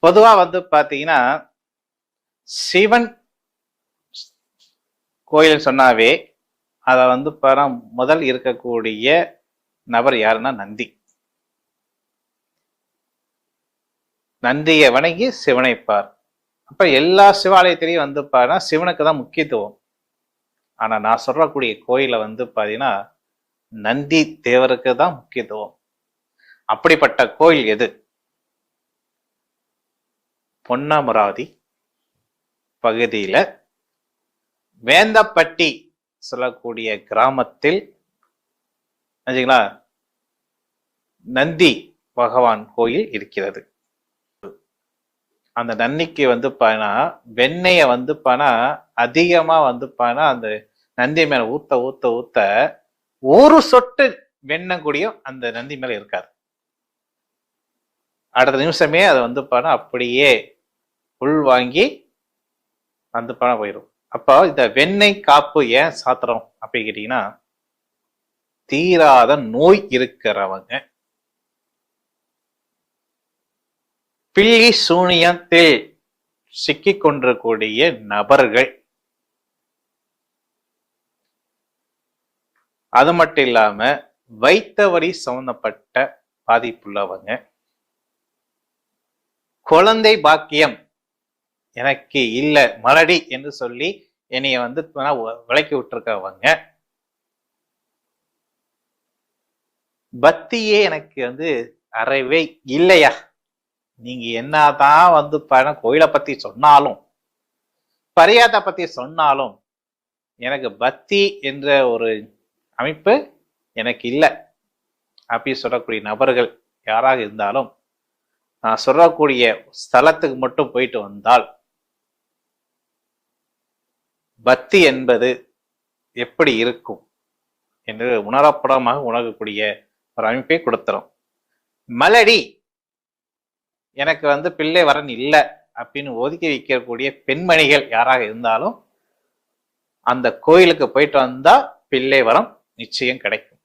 பொதுவா பாத்தீங்கன்னா சிவன் கோயில் சொன்னாவே அத முதல் இருக்கக்கூடிய நபர் யாருன்னா நந்தி. நந்தியை வணங்கி சிவனைப்பார். அப்ப எல்லா சிவாலயத்திலையும் பாருன்னா சிவனுக்கு தான் முக்கியத்துவம். ஆனா நான் சொல்றக்கூடிய கோயில பாத்தீங்கன்னா நந்தி தேவருக்கு தான் முக்கியத்துவம். அப்படிப்பட்ட கோயில் எது? பொன்னமராவதி பகுதியில வேந்தப்பட்டி சொல்லக்கூடிய கிராமத்தில் நந்தி பகவான் கோயில் இருக்கிறது. அந்த நந்திக்கு பானா வெண்ணெய பானா அதிகமா பானா அந்த நந்தி மேல ஊத்த ஊத்த ஊத்த ஒரு சொட்டு வெண்ணெய் கூடியும் அந்த நந்தி மேல இருக்காது. அடுத்த நிமிஷமே அது பானா அப்படியே உள் வாங்கி பானா போயிடும். அப்போ இந்த வெண்ணெய் காப்பு ஏன் சாத்திரம் அப்படி கேட்டீங்கன்னா, தீராத நோய் இருக்கிறவங்க, பில்லி சூனியத்தில் சிக்கி கொண்டிருக்கூடிய நபர்கள், அது மட்டும் இல்லாம வைத்த வரி சம்பந்தப்பட்ட பாதிப்புள்ளவங்க, குழந்தை பாக்கியம் எனக்கு இல்ல மலடி என்று சொல்லி என்னைய விளக்கி விட்டுருக்கவங்க, பக்தியே எனக்கு அறவே இல்லையா, நீங்க என்னதான் கோயிலை பத்தி சொன்னாலும் பரியாத்தை பத்தி சொன்னாலும் எனக்கு பக்தி என்ற ஒரு அமைப்பு எனக்கு இல்லை அப்படி சொல்லக்கூடிய நபர்கள் யாராக இருந்தாலும் நான் சொல்லக்கூடிய ஸ்தலத்துக்கு மட்டும் போயிட்டு வந்தால் பக்தி என்பது எப்படி இருக்கும் என்று உணரப்படமாக உணரக்கூடிய ஒரு அமைப்பை கொடுத்துரும். மலடி எனக்கு பிள்ளை வரன் இல்லை அப்படின்னு ஒதுக்கி வைக்கக்கூடிய பெண்மணிகள் யாராக இருந்தாலும் அந்த கோயிலுக்கு போயிட்டு வந்தா பிள்ளை வரம் நிச்சயம் கிடைக்கும்.